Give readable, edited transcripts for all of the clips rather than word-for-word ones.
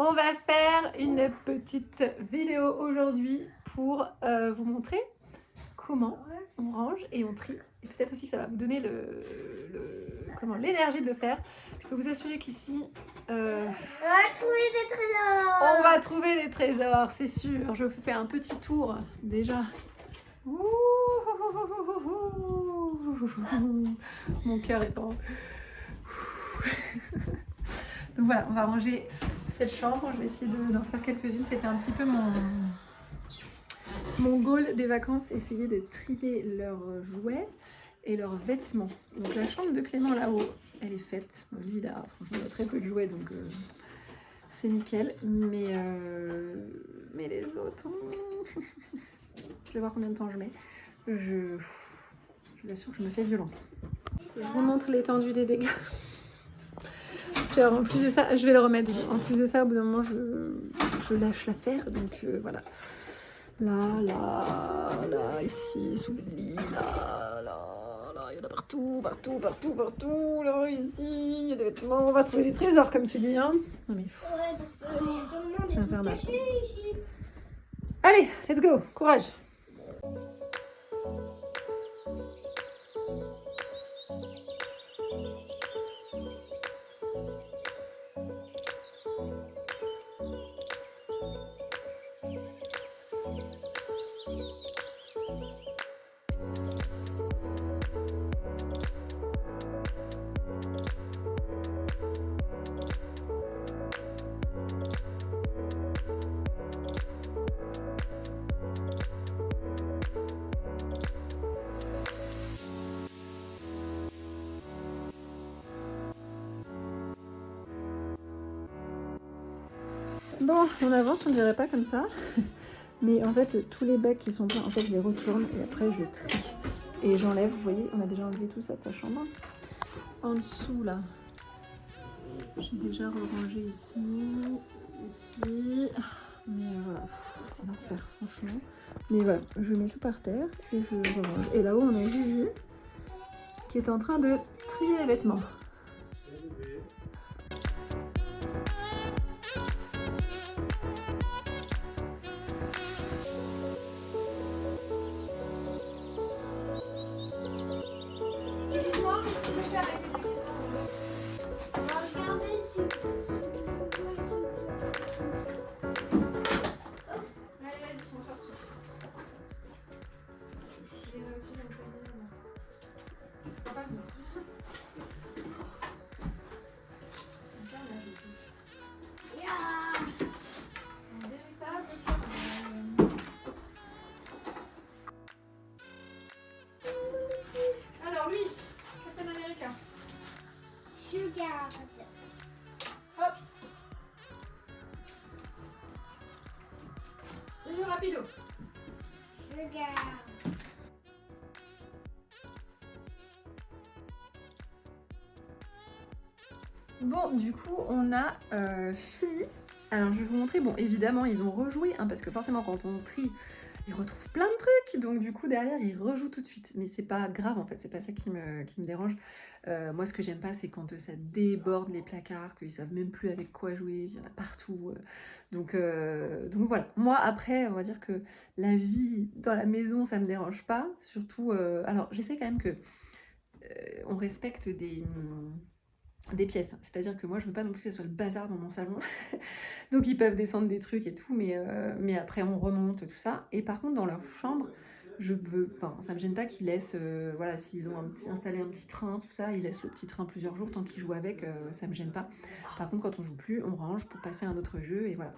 On va faire une petite vidéo aujourd'hui pour vous montrer comment on range et on trie. Et peut-être aussi que ça va vous donner l'énergie de le faire. Je peux vous assurer qu'ici, On va trouver des trésors. on va trouver des trésors, c'est sûr. Je fais un petit tour déjà. Ouh, mon cœur est en... Donc voilà, on va ranger cette chambre. Je vais essayer d'en faire quelques-unes. C'était un petit peu mon goal des vacances, essayer de trier leurs jouets et leurs vêtements. Donc la chambre de Clément là-haut, elle est faite. Lui, il a franchement très peu de jouets, donc c'est nickel. Mais les autres... Je vais voir combien de temps je mets. Je vous assure que je me fais violence. Je vous montre l'étendue des dégâts. Alors, en plus de ça, je vais le remettre. En plus de ça, au bout d'un moment, je lâche l'affaire. Donc voilà. Là, ici, sous le lit, là, il y en a partout. Là, ici, il y a des vêtements. On va trouver des trésors, comme tu dis, hein. Non mais Ouais, parce que c'est infernal. caché ici. Allez, let's go, courage. Bon, on avance, on dirait pas comme ça. Mais en fait, tous les bacs qui sont pleins, en fait, je les retourne et après je trie. Et j'enlève, vous voyez, on a déjà enlevé tout ça de sa chambre. En dessous, là, j'ai déjà rangé ici. Mais voilà, c'est l'enfer, franchement. Mais voilà, je mets tout par terre et je range. Et là-haut, on a Juju qui est en train de trier les vêtements. On va regarder si... Allez, vas-y, on sort tout. J'ai aussi mon panier. Faut pas venir. Yeah. Un véritable carnet. Alors lui, Captain America. Je garde. Hop. Le rapido. Je garde. Bon, du coup, on a fini. Alors, je vais vous montrer. Bon, évidemment, ils ont rejoué, hein, parce que forcément, quand on trie, ils retrouvent plein de trucs. Donc, du coup, derrière, ils rejouent tout de suite. Mais c'est pas grave, en fait. C'est pas ça qui me dérange. Moi, ce que j'aime pas, c'est quand ça déborde les placards, qu'ils savent même plus avec quoi jouer. Il y en a partout. Donc voilà. Moi, après, on va dire que la vie dans la maison, ça me dérange pas. Surtout, alors, j'essaie quand même que on respecte des pièces, c'est-à-dire que moi je veux pas non plus que ce soit le bazar dans mon salon, donc ils peuvent descendre des trucs et tout, mais après on remonte tout ça. Et par contre dans leur chambre, ça me gêne pas qu'ils laissent, voilà, s'ils ont installé un petit train, tout ça, ils laissent le petit train plusieurs jours tant qu'ils jouent avec, ça me gêne pas. Par contre quand on joue plus, on range pour passer à un autre jeu et voilà.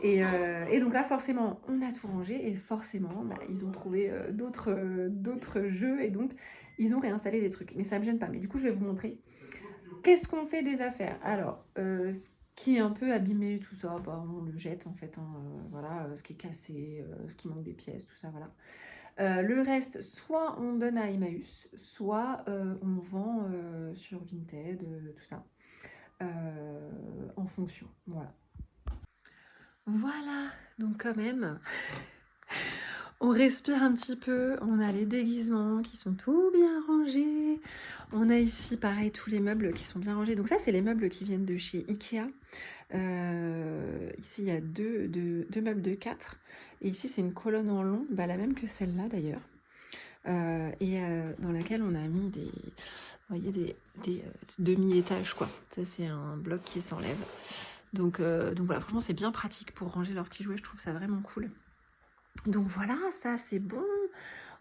Et donc là forcément on a tout rangé et forcément ils ont trouvé d'autres jeux et donc ils ont réinstallé des trucs, mais ça me gêne pas. Mais du coup je vais vous montrer. Qu'est-ce qu'on fait des affaires? Alors, ce qui est un peu abîmé, tout ça, on le jette en fait, hein, voilà, ce qui est cassé, ce qui manque des pièces, tout ça, voilà. Le reste, soit on donne à Emmaüs, soit on vend sur Vinted, tout ça, en fonction, voilà. Voilà, donc quand même, on respire un petit peu, on a les déguisements qui sont tout bien rangés, On a ici, pareil, tous les meubles qui sont bien rangés. Donc ça, c'est les meubles qui viennent de chez Ikea. Ici, il y a deux meubles de 4. Et ici, c'est une colonne en long, bah, la même que celle-là d'ailleurs. Dans laquelle on a mis des, vous voyez, des demi-étages, quoi. Ça, c'est un bloc qui s'enlève. Donc voilà, franchement, c'est bien pratique pour ranger leurs petits jouets. Je trouve ça vraiment cool. Donc voilà, ça, c'est bon.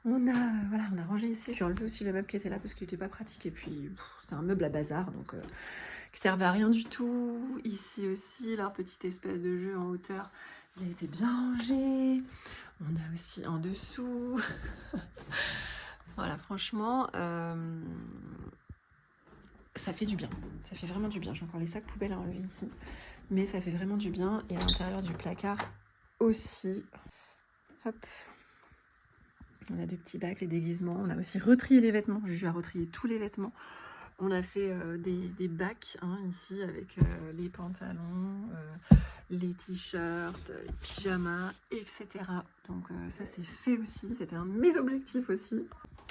On a rangé ici. J'ai enlevé aussi le meuble qui était là parce qu'il n'était pas pratique. Et puis, c'est un meuble à bazar, donc qui servait à rien du tout. Ici aussi, leur petite espèce de jeu en hauteur, il a été bien rangé. On a aussi en dessous. Voilà, franchement, ça fait du bien. Ça fait vraiment du bien. J'ai encore les sacs poubelles à enlever ici. Mais ça fait vraiment du bien. Et à l'intérieur du placard aussi. Hop. On a deux petits bacs, les déguisements. On a aussi retrié les vêtements. Juju a retrié tous les vêtements. On a fait des bacs ici avec les pantalons, les t-shirts, les pyjamas, etc. Donc ça c'est fait aussi. C'était un de mes objectifs aussi.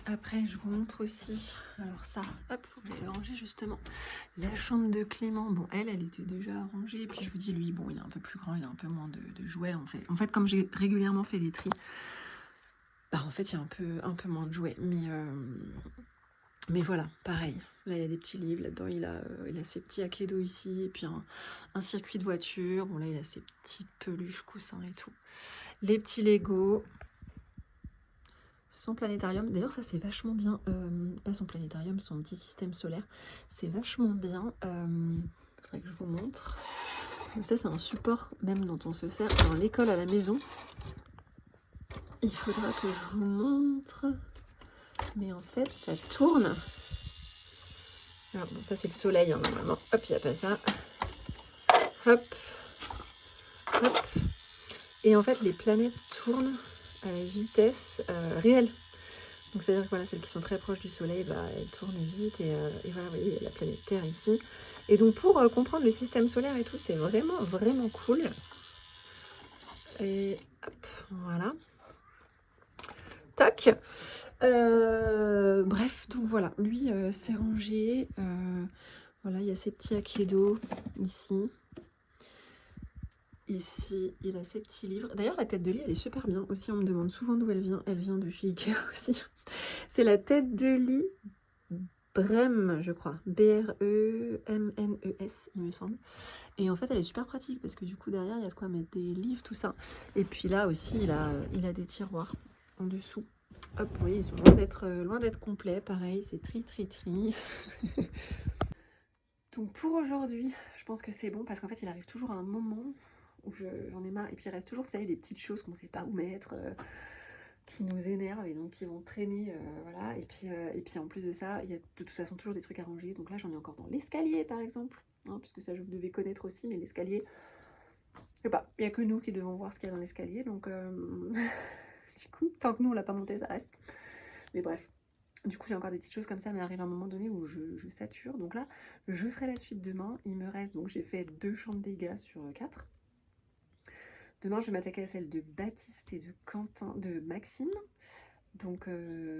Après, je vous montre aussi, alors ça, hop, faut que j'aille le ranger justement, la chambre de Clément. Bon, elle était déjà rangée, et puis je vous dis, lui, bon, il est un peu plus grand, il a un peu moins de jouets, en fait. En fait, comme j'ai régulièrement fait des tris, bah, en fait, il y a un peu moins de jouets, mais voilà, pareil. Là, il y a des petits livres, là-dedans, il a ses petits Akedo ici, et puis un circuit de voiture. Bon, là, il a ses petites peluches, coussins et tout. Les petits Lego. Son planétarium, d'ailleurs ça c'est vachement bien, pas son planétarium, son petit système solaire, c'est vachement bien, faudrait que je vous montre. Donc ça c'est un support même dont on se sert dans l'école à la maison. Il faudra que je vous montre, mais en fait ça tourne. Alors bon ça c'est le soleil normalement, hop il n'y a pas ça, hop, hop, et en fait les planètes tournent à la vitesse réelle. Donc c'est-à-dire que voilà, celles qui sont très proches du soleil, bah, elles tournent vite et voilà, vous voyez, il y a la planète Terre ici. Et donc pour comprendre le système solaire et tout, c'est vraiment, vraiment cool. Et hop, voilà. Tac. Bref, donc voilà, lui, c'est rangé. Voilà, il y a ses petits Akedo ici. Ici, il a ses petits livres. D'ailleurs, la tête de lit, elle est super bien aussi. On me demande souvent d'où elle vient. Elle vient de chez Ikea aussi. C'est la tête de lit Brem, je crois. B-R-E-M-N-E-S, il me semble. Et en fait, elle est super pratique parce que du coup, derrière, il y a de quoi mettre des livres, tout ça. Et puis là aussi, il a des tiroirs en dessous. Hop, oui, ils sont loin d'être complets. Pareil, c'est tri. Donc pour aujourd'hui, je pense que c'est bon parce qu'en fait, il arrive toujours à un moment où j'en ai marre. Et puis il reste toujours, vous savez, des petites choses qu'on ne sait pas où mettre, qui nous énervent et donc qui vont traîner, voilà. Et puis en plus de ça, il y a de toute façon toujours des trucs à ranger. Donc là, j'en ai encore dans l'escalier, par exemple, puisque ça, je devais connaître aussi, mais l'escalier, je sais pas, il n'y a que nous qui devons voir ce qu'il y a dans l'escalier. Donc du coup, tant que nous, on l'a pas monté, ça reste. Mais bref. Du coup, j'ai encore des petites choses comme ça, mais arrive à un moment donné où je sature. Donc là, je ferai la suite demain. Il me reste, donc j'ai fait 2 chambres des gars sur 4. Demain, je vais m'attaquer à celle de Baptiste et de Quentin, de Maxime. Donc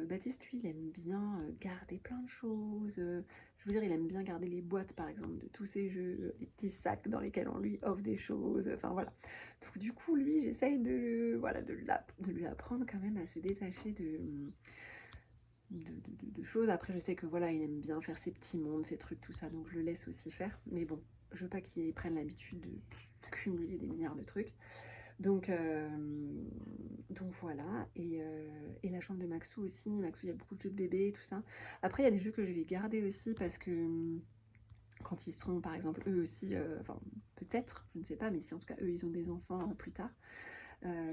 Baptiste, lui, il aime bien garder plein de choses. Je veux dire, il aime bien garder les boîtes, par exemple, de tous ces jeux, les petits sacs dans lesquels on lui offre des choses. Enfin voilà. Donc, du coup, lui, j'essaye de lui apprendre quand même à se détacher de choses. Après, je sais que voilà, il aime bien faire ses petits mondes, ses trucs, tout ça, donc je le laisse aussi faire. Mais bon, je veux pas qu'il prenne l'habitude de cumuler des milliards de trucs. Donc voilà. Et la chambre de Maxou aussi. Maxou, il y a beaucoup de jeux de bébé, tout ça. Après, il y a des jeux que je vais garder aussi parce que quand ils seront, par exemple, eux aussi, enfin, peut-être, je ne sais pas, mais si en tout cas, eux, ils ont des enfants plus tard.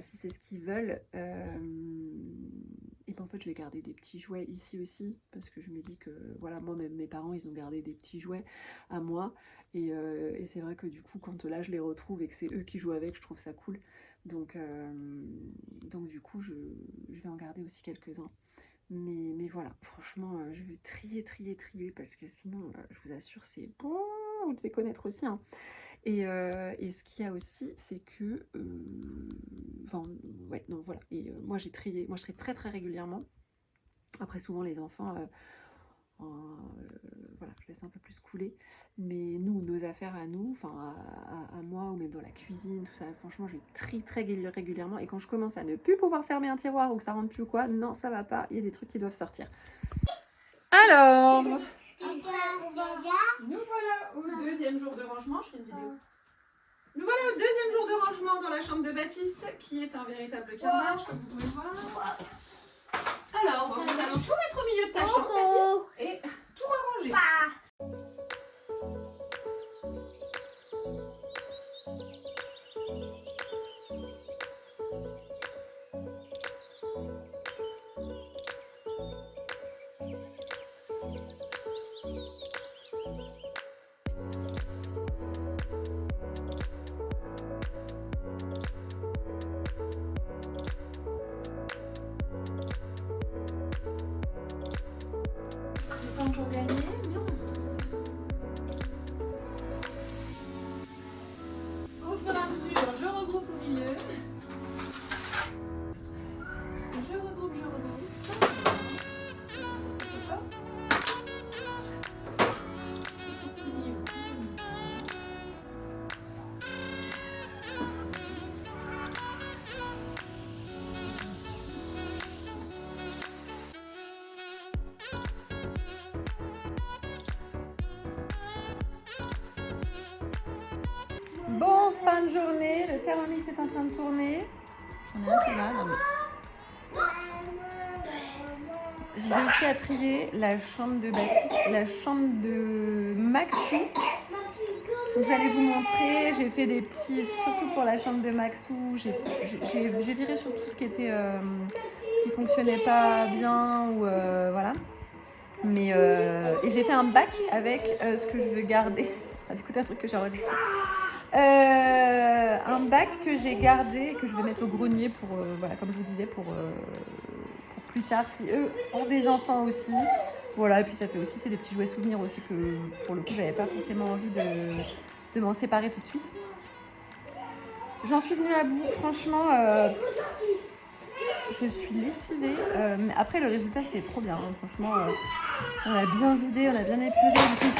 Si c'est ce qu'ils veulent, et ben en fait je vais garder des petits jouets ici aussi parce que je me dis que voilà, moi même mes parents ils ont gardé des petits jouets à moi et c'est vrai que du coup quand là je les retrouve et que c'est eux qui jouent avec, je trouve ça cool. Donc du coup je vais en garder aussi quelques-uns. Mais voilà, franchement, je vais trier parce que sinon, je vous assure, c'est bon, vous devez connaître aussi, hein. Et ce qu'il y a aussi, c'est que, enfin, ouais, non, voilà. Et moi, j'ai trié, moi, je trie très régulièrement. Après, souvent, les enfants, voilà, je laisse un peu plus couler. Mais nous, nos affaires à nous, enfin à moi, ou même dans la cuisine, tout ça, franchement, je trie très régulièrement. Et quand je commence à ne plus pouvoir fermer un tiroir ou que ça rentre plus ou quoi, non, ça va pas, il y a des trucs qui doivent sortir. Alors, nous voilà au deuxième jour de rangement. Je fais une vidéo. Nous voilà au deuxième jour de rangement dans la chambre de Baptiste, qui est un véritable carnage, comme vous pouvez voir. Alors, nous allons tout mettre au milieu de ta chambre, Baptiste, et tout ranger. C'est pas encore gagné, mais on avance. Au fur et à mesure, je regroupe au milieu. Je regroupe. Hop. Ces petits livres. Bon, fin de journée, le Thermomix est en train de tourner. J'en ai un qui est là, non mais... J'ai réussi à trier la chambre de Baptiste, la chambre de Maxou. Donc j'allais vous montrer, j'ai fait des petits, surtout pour la chambre de Maxou, j'ai viré sur tout ce qui était, ce qui fonctionnait pas bien ou voilà. Mais et j'ai fait un bac avec ce que je veux garder. Ça va écouter un truc que j'ai enregistré. Un bac que j'ai gardé, que je vais mettre au grenier pour, voilà, comme je vous disais, pour plus tard, si eux ont des enfants aussi. Voilà, et puis ça fait aussi, c'est des petits jouets souvenirs aussi que, pour le coup, j'avais pas forcément envie de m'en séparer tout de suite. J'en suis venue à bout, franchement, je suis lessivée. Mais après, le résultat, c'est trop bien, hein. Franchement, on a bien vidé, on a bien épuré. Du coup,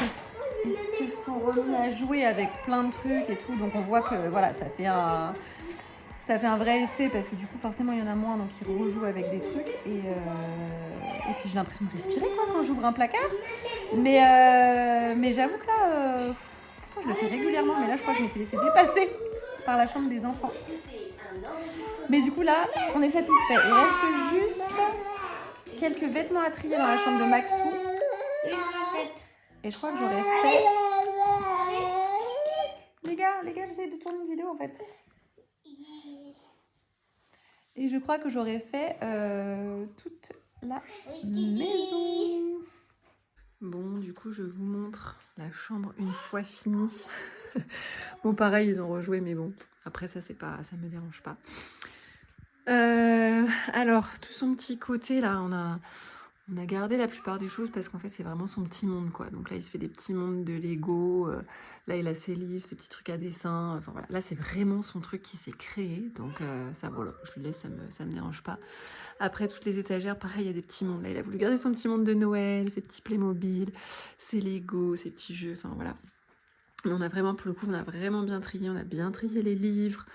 ils se sont remis à jouer avec plein de trucs et tout, donc on voit que voilà, ça fait un vrai effet parce que du coup forcément il y en a moins, donc ils rejouent avec des trucs et puis j'ai l'impression de respirer quoi quand j'ouvre un placard. Mais j'avoue que là, pourtant je le fais régulièrement, mais là je crois que je m'étais laissée dépasser par la chambre des enfants. Mais du coup là, on est satisfait. Il reste juste quelques vêtements à trier dans la chambre de Maxou. Et je crois que j'aurais fait... Les gars, j'essaie de tourner une vidéo en fait. Et je crois que j'aurais fait toute la maison. Bon, du coup, je vous montre la chambre une fois finie. Bon, pareil, ils ont rejoué, mais bon, après ça, ça me dérange pas. Alors, tout son petit côté, là, on a gardé la plupart des choses parce qu'en fait, c'est vraiment son petit monde, quoi. Donc là, il se fait des petits mondes de Lego. Là, il a ses livres, ses petits trucs à dessin. Enfin, voilà. Là, c'est vraiment son truc qui s'est créé. Donc, ça, voilà, je lui laisse, ça me dérange pas. Après, toutes les étagères, pareil, il y a des petits mondes. Là, il a voulu garder son petit monde de Noël, ses petits Playmobil, ses Lego, ses petits jeux. Enfin, voilà. Mais on a vraiment, pour le coup, on a vraiment bien trié. On a bien trié les livres.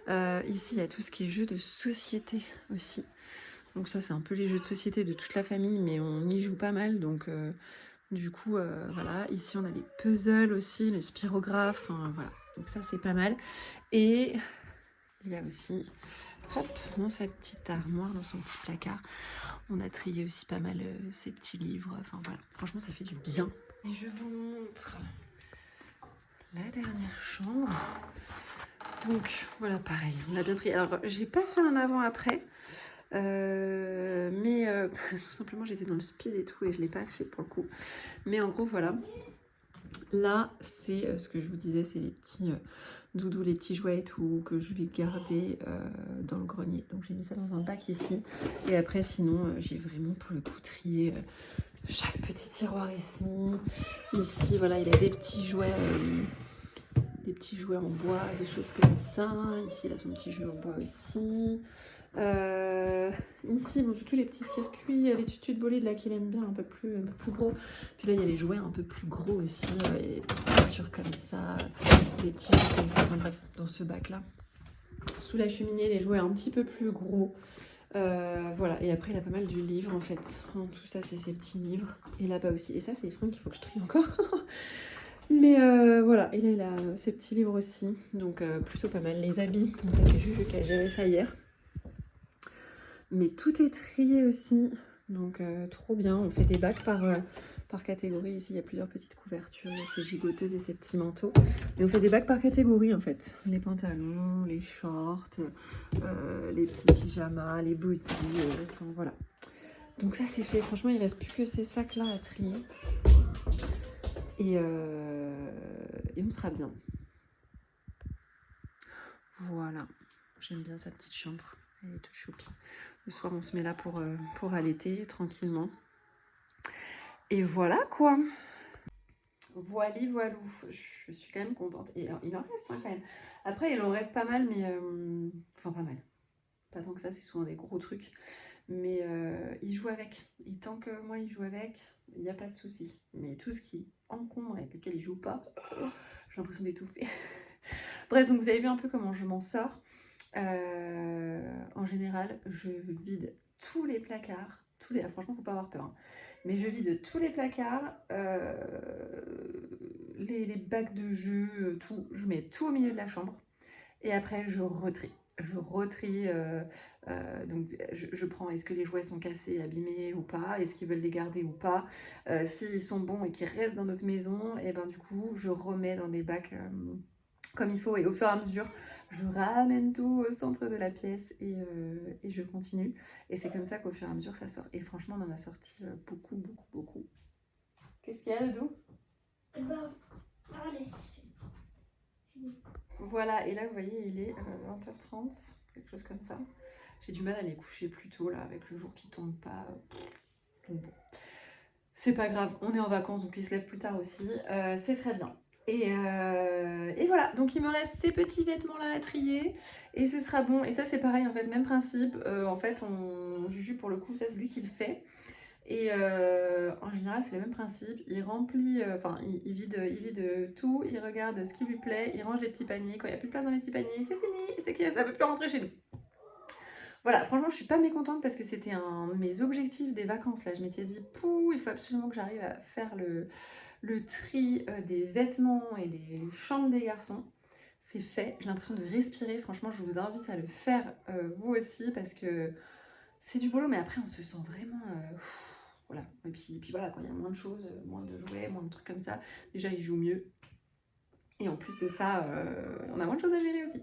Ici, il y a tout ce qui est jeux de société aussi. Donc ça, c'est un peu les jeux de société de toute la famille, mais on y joue pas mal. Donc, du coup, voilà. Ici, on a des puzzles aussi, le spirographe. Voilà. Donc ça, c'est pas mal. Et il y a aussi, hop, dans sa petite armoire, dans son petit placard, on a trié aussi pas mal ses petits livres. Enfin, voilà. Franchement, ça fait du bien. Et je vous montre la dernière chambre. Donc, voilà, pareil. On a bien trié. Alors, j'ai pas fait un avant-après. Mais tout simplement j'étais dans le speed et tout et je l'ai pas fait pour le coup, mais en gros voilà, là c'est ce que je vous disais, c'est les petits doudous, les petits jouets et tout que je vais garder dans le grenier. Donc j'ai mis ça dans un bac ici et après sinon j'ai vraiment pour le coup trié chaque petit tiroir ici voilà, il a des petits jouets petits jouets en bois, des choses comme ça. Ici, il a son petit jeu en bois aussi. Ici, bon, tous les petits circuits, il y a les tutus de bolide là qu'il aime bien, un peu plus gros. Puis là, il y a les jouets un peu plus gros aussi, et les petites voitures comme ça, des petits jeux comme ça. Enfin bref, dans ce bac-là. Sous la cheminée, les jouets un petit peu plus gros. Voilà, et après il a pas mal du livre en fait. Tout ça c'est ses petits livres. Et là-bas aussi. Et ça c'est les fringues qu'il faut que je trie encore. Mais voilà, et là il a ses petits livres aussi. Donc plutôt pas mal. Les habits, donc ça c'est Juju qui a géré ça hier. Mais tout est trié aussi. Donc trop bien. On fait des bacs par catégorie. Ici il y a plusieurs petites couvertures. Il y a ces gigoteuses et ces petits manteaux. Et on fait des bacs par catégorie en fait. Les pantalons, les shorts, les petits pyjamas, les bodys, enfin, voilà. Donc ça c'est fait. Franchement il reste plus que ces sacs là à trier. Et on sera bien. Voilà. J'aime bien sa petite chambre. Elle est toute choupie. Le soir on se met là pour allaiter tranquillement. Et voilà quoi. Voili voilou, je suis quand même contente. Et il en reste hein, quand même. Après, il en reste pas mal, mais. Enfin, pas mal. Pas tant que ça, c'est souvent des gros trucs. Mais il joue avec. Et tant que moi, il joue avec, il n'y a pas de souci. Mais tout ce qui encombre avec lequel il joue pas, j'ai l'impression d'étouffer. Bref, donc vous avez vu un peu comment je m'en sors. En général, je vide tous les placards. Franchement, faut pas avoir peur. Hein. Mais je vide tous les placards, les bacs de jeux, tout. Je mets tout au milieu de la chambre. Et après, je retrie. Donc je prends, est-ce que les jouets sont cassés, abîmés ou pas, est-ce qu'ils veulent les garder ou pas, s'ils sont bons et qu'ils restent dans notre maison, et ben du coup, je remets dans des bacs comme il faut. Et au fur et à mesure, je ramène tout au centre de la pièce et je continue. Et c'est comme ça qu'au fur et à mesure, ça sort. Et franchement, on en a sorti beaucoup. Qu'est-ce qu'il y a, Dodo ? Eh ben, allez. Voilà, et là, vous voyez, il est 20h30, quelque chose comme ça. J'ai du mal à les coucher plus tôt, là, avec le jour qui tombe pas. Donc bon, c'est pas grave, on est en vacances, donc il se lève plus tard aussi. C'est très bien. Et voilà, donc il me reste ces petits vêtements-là à trier, et ce sera bon. Et ça, c'est pareil, en fait, même principe. En fait, Juju, pour le coup, ça, c'est lui qui le fait. Et en général, c'est le même principe. Il remplit, il vide tout, il regarde ce qui lui plaît, il range les petits paniers. Quand il n'y a plus de place dans les petits paniers, c'est fini, c'est que ça ne peut plus rentrer chez nous. Voilà, franchement, je suis pas mécontente parce que c'était un de mes objectifs des vacances. Là, je m'étais dit, il faut absolument que j'arrive à faire le tri des vêtements et des chambres des garçons. C'est fait, j'ai l'impression de respirer. Franchement, je vous invite à le faire vous aussi parce que c'est du boulot, mais après, on se sent vraiment. Voilà. Et puis voilà, quand il y a moins de choses, moins de jouets, moins de trucs comme ça, déjà ils jouent mieux. Et en plus de ça, on a moins de choses à gérer aussi.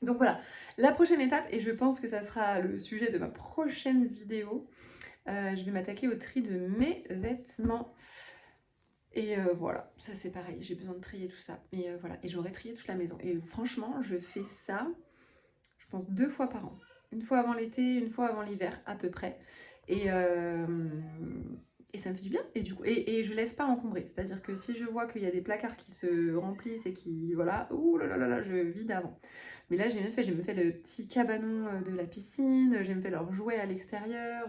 Donc voilà, la prochaine étape, et je pense que ça sera le sujet de ma prochaine vidéo, je vais m'attaquer au tri de mes vêtements. Et voilà, ça c'est pareil, j'ai besoin de trier tout ça. Mais voilà, et j'aurais trié toute la maison. Et franchement, je fais ça, je pense 2 fois par an. Une fois avant l'été, une fois avant l'hiver, à peu près. Et ça me fait du bien. Et du coup, et je laisse pas encombrer. C'est-à-dire que si je vois qu'il y a des placards qui se remplissent et qui, voilà, je vide avant. Mais là, j'ai même fait le petit cabanon de la piscine, j'ai même fait leurs jouets à l'extérieur,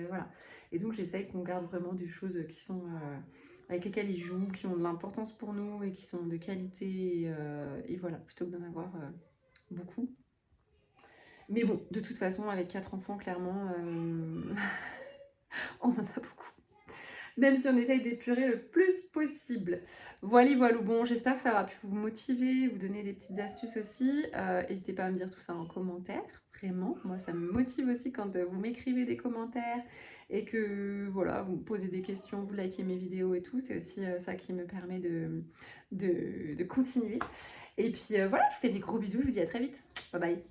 voilà. Et donc, j'essaye qu'on garde vraiment des choses qui sont avec lesquelles ils jouent, qui ont de l'importance pour nous et qui sont de qualité. Et voilà, plutôt que d'en avoir beaucoup. Mais bon, de toute façon, avec 4 enfants, clairement, on en a beaucoup. Même si on essaye d'épurer le plus possible. Voilà, bon, j'espère que ça aura pu vous motiver, vous donner des petites astuces aussi. N'hésitez pas à me dire tout ça en commentaire, vraiment. Moi, ça me motive aussi quand vous m'écrivez des commentaires et que, voilà, vous me posez des questions, vous likez mes vidéos et tout. C'est aussi ça qui me permet de continuer. Et puis voilà, je vous fais des gros bisous, je vous dis à très vite. Bye bye.